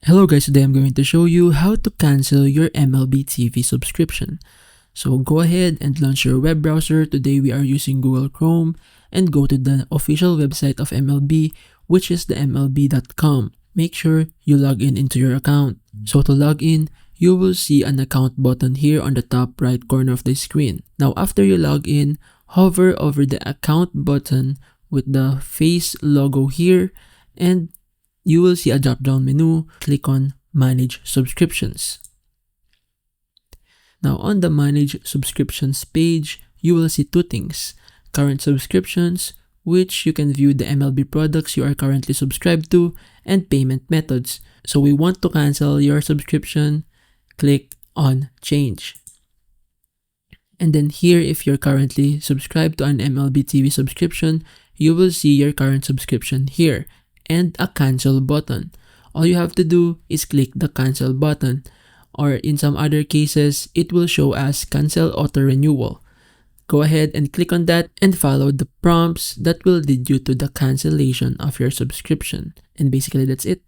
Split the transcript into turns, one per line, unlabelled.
Hello guys, today I'm going to show you how to cancel your MLB TV subscription. So go ahead and launch your web browser. Today we are using Google Chrome and go to the official website of MLB, which is the MLB.com. Make sure you log in into your account. So to log in, you will see an account button here on the top right corner of the screen. Now after you log in, hover over the account button with the face logo here and you will see a drop-down menu. Click on Manage Subscriptions. Now on the Manage Subscriptions page, you will see two things. Current subscriptions, which you can view the MLB products you are currently subscribed to, and payment methods. So we want to cancel your subscription. Click on Change. And then here, if you're currently subscribed to an MLB TV subscription, you will see your current subscription here and a cancel button. All you have to do is click the cancel button, or in some other cases, it will show as cancel auto renewal. Go ahead and click on that and follow the prompts that will lead you to the cancellation of your subscription. And basically that's it.